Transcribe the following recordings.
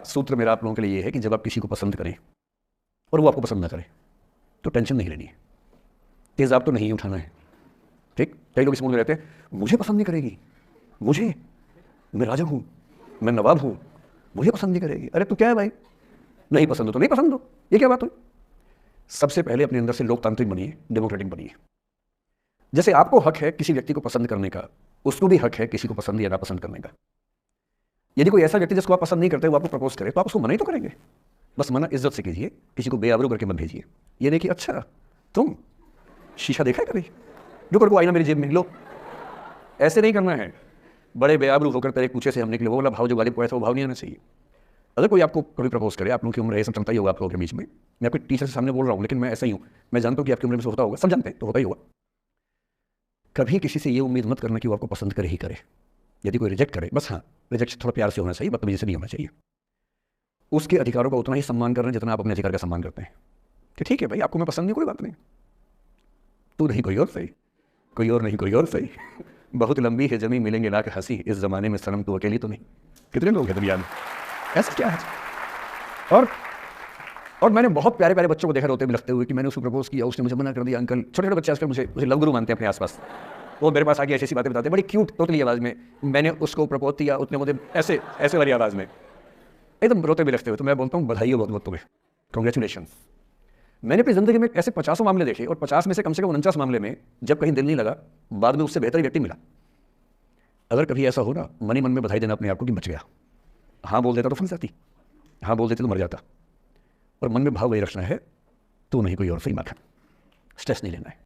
सूत्र मेरा आप लोगों के लिए ये है कि जब आप किसी को पसंद करें और वो आपको पसंद ना करे तो टेंशन नहीं लेनी है, तेज़ाब तो नहीं उठाना है। ठीक, कई लोग इस मूड में रहते हैं, मुझे पसंद नहीं करेगी, मुझे, मैं राजा हूँ, मैं नवाब हूँ, मुझे पसंद नहीं करेगी। अरे तू क्या है भाई, नहीं पसंद हो तो नहीं पसंद हो, ये क्या बात हुई? सबसे पहले अपने अंदर से लोकतांत्रिक बनिए, डेमोक्रेटिक बनिए। जैसे आपको हक है किसी व्यक्ति को पसंद करने का, उसको भी हक है किसी को पसंद या नापसंद करने का। यदि कोई ऐसा व्यक्ति जिसको आप पसंद नहीं करते वो आपको प्रपोज करे तो आप उसको मना ही तो करेंगे, बस मना इज्जत से कीजिए, किसी को बेआबरू करके मत भेजिए। ये नहीं कि अच्छा तुम शीशा देखा है कभी, जो कर को आईना मेरी जेब में लो, ऐसे नहीं करना है। बड़े बेआबरू होकर तेरे पूछे से हम निकले, वो वाला भाव जो गालिब को ऐसा वो भाव नहीं आना चाहिए। अगर कोई आपको कभी प्रपोज करे, आप लोगों की उम्र है, सब चलता ही होगा आप लोगों के बीच में, मैं आपके टीचर से सामने बोल रहा हूँ लेकिन मैं ऐसा ही हूँ, मैं जानता हूँ कि आपकी उम्र में से होता होगा, सब जानते हैं तो होता ही होगा। कभी किसी से ये उम्मीद मत करना कि वो आपको पसंद करे ही करे। यदि कोई रिजेक्ट करे, बस हाँ रिजेक्शन थोड़ा प्यार से होना चाहिए, बदतमीजी से नहीं होना चाहिए। उसके अधिकारों का उतना ही सम्मान करना जितना आप अपने अधिकार का सम्मान करते हैं कि ठीक है भाई आपको मैं पसंद नहीं, कोई बात नहीं, तू नहीं कोई और सही, कोई और नहीं कोई और सही, बहुत लंबी है जमी मिलेंगे लाख हंसी, इस जमाने में सनम तू अकेली तो नहीं। कितने लोग हैं दुनिया में, ऐसा क्या है? और मैंने बहुत प्यारे प्यारे बच्चों को देखा रोते भी लगते हुए कि मैंने उसको प्रपोज किया, उसने मुझे मना कर दिया। अंकल, छोटे छोटे बच्चे आजकल मुझे लव गुरु मानते हैं अपने आसपास, वो मेरे पास आके ऐसी ऐसी बातें बताते हैं बड़ी क्यूट तोतली आवाज़ में, मैंने उसको प्रपोज किया, उसने मुझे ऐसे ऐसे वाली आवाज़ में एकदम रोते भी लगते हुए। तो मैं बोलता हूँ बधाई हो बहुत बहुत तुम्हें, कॉन्ग्रेचुलेशन। मैंने अपनी ज़िंदगी में ऐसे 50 मामले देखे और 50 में से कम 49 मामले में जब कहीं दिल नहीं लगा, बाद में उससे बेहतर व्यक्ति मिला। अगर कभी ऐसा हो ना, मन ही मन में बधाई देना अपने आप को कि बच गया। हाँ बोल देता तो फंस जाती, हाँ बोल देते तो मर जाता। और मन में भाव वही रखना है, तू नहीं कोई और सही माखन, स्ट्रेस नहीं लेना है।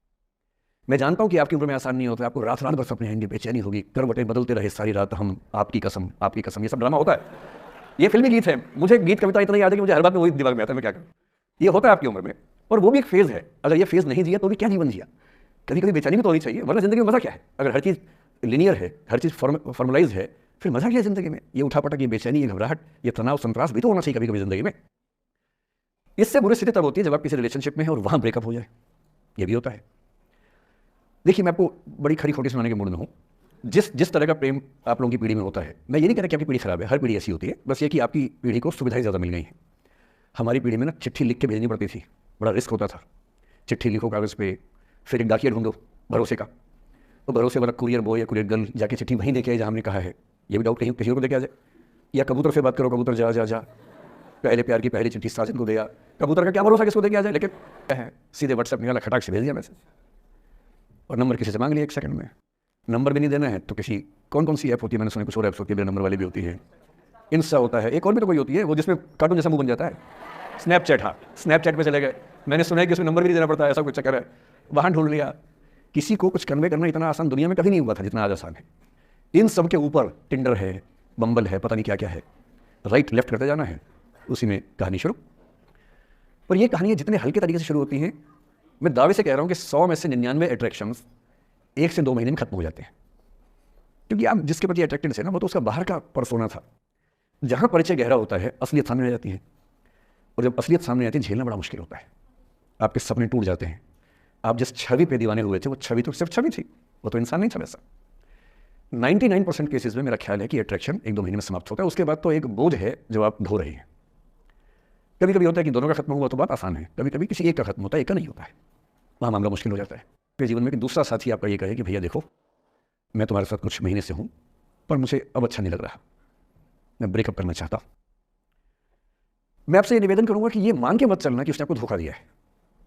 मैं जानता हूँ कि आपकी उम्र में आसान नहीं होता, आपको रात रात भर सपने आएंगे, बेचैनी होगी, करवटें बदलते रहे सारी रात हम, आपकी कसम आपकी कसम, ये सब ड्रामा होता है। ये फिल्मी गीत है, मुझे गीत कविता इतना याद है कि मुझे हर बात में वही दिमाग में आता है, मैं क्या करूँ। ये होता है आपकी उम्र में, और वो भी एक फेज़ है। अगर ये फेज़ नहीं जिया तो भी क्या जीवन जिया। कभी कभी बेचैनी भी तो होनी चाहिए, वरना ज़िंदगी में मज़ा क्या है। अगर हर चीज़ लिनियर है, हर चीज़ फॉर्मलाइज है, फिर मज़ा क्या है ज़िंदगी में। ये उठापटक, ये बेचैनी, ये घबराहट, ये तनाव संतरास भी तो होना चाहिए कभी कभी ज़िंदगी में। इससे बुरी स्थिति तब होती है जब आप किसी रिलेशनशिप में हैं और वहाँ ब्रेकअप हो जाए, ये भी होता है। देखिए मैं आपको बड़ी खरी खोटी सुनाने के मूड में हूँ। जिस तरह का प्रेम आप लोगों की पीढ़ी में होता है, मैं ये नहीं कह रहा कि आपकी पीढ़ी खराब है, हर पीढ़ी ऐसी होती है, बस ये कि आपकी पीढ़ी को सुविधाएं ज़्यादा मिल गई हैं। हमारी पीढ़ी में ना चिट्ठी लिख के भेजनी पड़ती थी, बड़ा रिस्क होता था। चिट्ठी लिखो कागज़ पे, फिर एक डाकिया ढूंढो भरोसे का, तो भरोसे वाला कुरियर बॉय या कुरियर गर्ल जाके चिट्ठी वहीं देके आए जहाँ हमने कहा है। ये भी डाउट कहीं किसी और को देके आ जाए, या कबूतर से बात करो, कबूतर जा जा जा, पहले प्यार की पहली चिट्ठी साजिद को दिया, कबूतर का क्या भरोसा किसको देके आ जाए। लेकिन है सीधे व्हाट्सएप निकाला, खटाक से भेज दिया मैसेज, और नंबर किसी से मांग लिया 1 सेकंड में। नंबर भी नहीं देना है तो किसी कौन सी ऐप होती है, मैंने सुना कुछ और ऐप्स होती है बिना नंबर वाली भी होती है, इंस्टा होता है, एक और भी तो कोई होती है वो जिसमें कार्टून जैसा मुंह बन जाता है, स्नैपचैट। हाँ स्नैपचैट पे चले गए, मैंने सुना है कि उसमें नंबर भी नहीं देना पड़ता है, ऐसा कुछ चक्कर है, वहाँ ढूंढ लिया। किसी को कुछ कन्वे करना इतना आसान दुनिया में कभी नहीं हुआ था जितना आज आसान है। इन सब के ऊपर टिंडर है, बम्बल है, पता नहीं क्या क्या है, राइट लेफ्ट करते जाना है, उसी में कहानी शुरू। पर ये कहानियाँ जितने हल्के तरीके से शुरू होती हैं, मैं दावे से कह रहा हूँ कि 100 में से 99 अट्रैक्शंस 1 से 2 महीने में खत्म हो जाते हैं। क्योंकि आप जिसके प्रति अट्रैक्टेड है ना, वो तो उसका बाहर का परसोना था। जहाँ परिचय गहरा होता है असलियत सामने आ जाती है, और जब असलियत सामने आती है झेलना बड़ा मुश्किल होता है। आपके सपने टूट जाते हैं, आप जिस छवि पे दीवाने हुए थे वो छवि तो सिर्फ छवि थी, वो तो इंसान नहीं था वैसा। 99% केसेस में मेरा ख्याल है कि अट्रैक्शन 1-2 महीने में समाप्त होता है, उसके बाद तो एक बोझ है जो आप ढो रहे हैं। कभी कभी होता है कि दोनों का खत्म हुआ तो बात आसान है, कभी कभी किसी एक का खत्म होता है, एक का नहीं होता है, वहाँ मामला मुश्किल हो जाता है। आपके जीवन में कि दूसरा साथी आपका ये कहे कि भैया देखो मैं तुम्हारे साथ कुछ महीने से हूँ पर मुझे अब अच्छा नहीं लग रहा, मैं ब्रेकअप करना चाहता हूँ। मैं आपसे ये निवेदन करूँगा कि ये मान के मत चलना कि उसने आपको धोखा दिया है,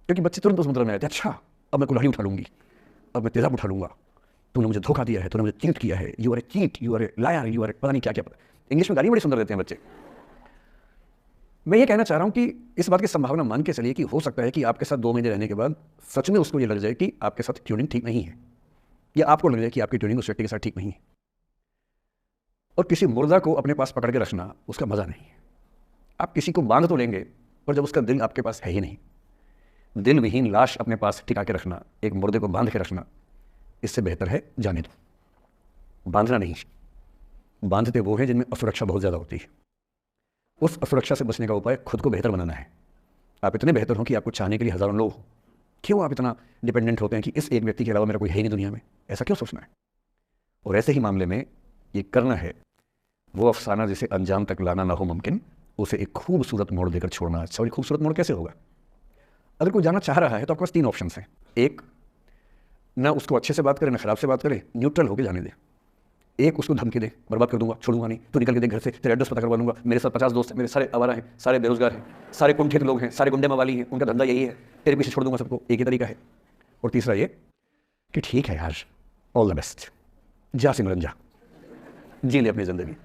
क्योंकि बच्चे तुरंत उस मुद्रा में आते हैं, अच्छा अब मैं कुल्हाड़ी उठा लूँगी, अब मैं तेज़ाब उठा लूँगा, तूने मुझे धोखा दिया है, तूने मुझे चीट किया है, you are a cheat, you are a liar, you are a पता नहीं क्या क्या। इंग्लिश में गाली बड़ी सुंदर देते हैं बच्चे। मैं ये कहना चाह रहा हूँ कि इस बात की संभावना मान के चलिए कि हो सकता है कि आपके साथ 2 महीने रहने के बाद सच में उसको ये लग जाए कि आपके साथ ट्यूनिंग ठीक नहीं है, या आपको लग जाए कि आपकी ट्यूनिंग उस व्यक्ति के साथ ठीक नहीं है। और किसी मुर्दा को अपने पास पकड़ के रखना उसका मज़ा नहीं है। आप किसी को बांध तो लेंगे पर जब उसका दिल आपके पास है ही नहीं, दिल विहीन लाश अपने पास टिका के रखना, एक मुर्दे को बांध के रखना, इससे बेहतर है जाने दो। बांधना नहीं, बांधते वो हैं जिनमें असुरक्षा बहुत ज़्यादा होती है। उस असुरक्षा से बचने का उपाय खुद को बेहतर बनाना है। आप इतने बेहतर हो कि आपको चाहने के लिए हज़ारों लोग हों। क्यों आप इतना डिपेंडेंट होते हैं कि इस एक व्यक्ति के अलावा मेरा कोई है ही नहीं दुनिया में, ऐसा क्यों सोचना है? और ऐसे ही मामले में ये करना है वो अफसाना जिसे अंजाम तक लाना ना हो मुमकिन, उसे एक खूबसूरत मोड़ देकर छोड़ना अच्छा। और एक खूबसूरत मोड़ कैसे होगा? अगर कोई जाना चाह रहा है तो आपके पास 3 ऑप्शन हैं। एक, ना उसको अच्छे से बात करे ना खराब से बात करे, न्यूट्रल होकर जाने दे। एक, उसको धमकी दे, बर्बाद कर दूंगा, छोड़ूंगा नहीं, तू निकल के दे घर से, तेरा एड्रेस पता करवा दूंगा, मेरे साथ 50 दोस्त हैं, मेरे सारे आवारा हैं, सारे बेरोजगार हैं, सारे कुंठित लोग हैं, सारे गुंडे मवाली हैं, उनका धंधा यही है, तेरे पीछे छोड़ दूंगा सबको। एक ही तरीका है। और तीसरा ये कि ठीक है यार, ऑल द बेस्ट, जा सिमरन जा, जी ले अपनी ज़िंदगी।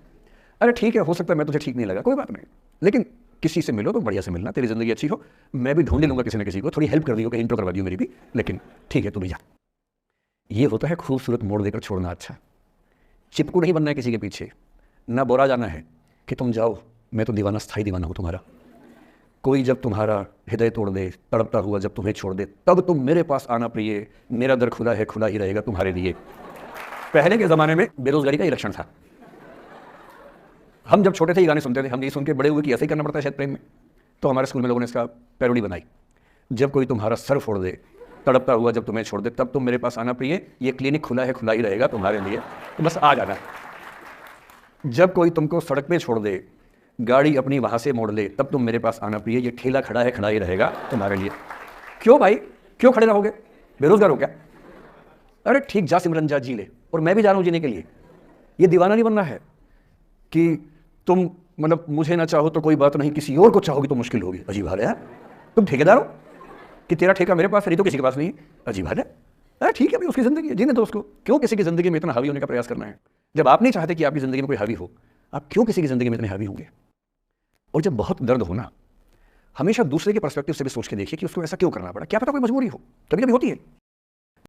अरे ठीक है, हो सकता है मैं तुझे ठीक नहीं लगा, कोई बात नहीं, लेकिन किसी से मिलो तो बढ़िया से मिलना, तेरी ज़िंदगी अच्छी हो, मैं भी ढूंढ लूंगा किसी न किसी को, थोड़ी हेल्प कर दियो, कहीं इंट्रो करवा दियो मेरी भी, लेकिन ठीक है तू भी जा। ये होता है खूबसूरत मोड़ देकर छोड़ना अच्छा। चिपकू नहीं बनना है किसी के पीछे, ना बोरा जाना है कि तुम जाओ, मैं तो दीवाना, स्थायी दीवाना हूँ तुम्हारा। कोई जब तुम्हारा हृदय तोड़ दे, तड़पता हुआ जब तुम्हें छोड़ दे, तब तुम मेरे पास आना प्रिय, मेरा दर खुला है, खुला ही रहेगा तुम्हारे लिए। पहले के ज़माने में बेरोजगारी का ही लक्षण था। हम जब छोटे थे ये गाने सुनते थे, हम ये सुन के बड़े हुए कि ऐसे ही करना पड़ता है शायद प्रेम में। तो हमारे स्कूल में लोगों ने इसका पैरोडी बनाई, जब कोई तुम्हारा सर फोड़ दे, तड़पता हुआ जब तुम्हें छोड़ दे, तब तुम मेरे पास आना प्रिय, ये क्लिनिक खुला है, खुला ही रहेगा तुम्हारे लिए, तो बस आ जाना। जब कोई तुमको सड़क पे छोड़ दे, गाड़ी अपनी वहाँ से मोड़ ले, तब तुम मेरे पास आना प्रिय, ये ठेला खड़ा है, खड़ा ही रहेगा तुम्हारे लिए। क्यों भाई, क्यों खड़े रहोगे? बेरोजगार हो क्या? अरे ठीक, जा सिमरन जा, जी ले, और मैं भी जा रहा हूँ जीने के लिए। ये दीवाना नहीं बनना है कि तुम मतलब मुझे ना चाहो तो कोई बात नहीं, किसी और को चाहोगी तो मुश्किल होगी। अजीब हाल है यार, तुम ठेकेदार हो कि तेरा ठेका मेरे पास है, नहीं तो किसी के पास नहीं है। अजीब हाल है। अरे ठीक है भाई, उसकी ज़िंदगी है, जीने दो उसको। क्यों किसी की ज़िंदगी में इतना हावी होने का प्रयास करना है? जब आप नहीं चाहते कि आपकी ज़िंदगी में कोई हावी हो, आप क्यों किसी की ज़िंदगी में इतने हावी होंगे? और जब बहुत दर्द हो ना, हमेशा दूसरे के पर्सपेक्टिव से भी सोच के देखिए कि उसको ऐसा क्यों करना पड़ा। क्या पता कोई मजबूरी हो, कभी कभी होती है।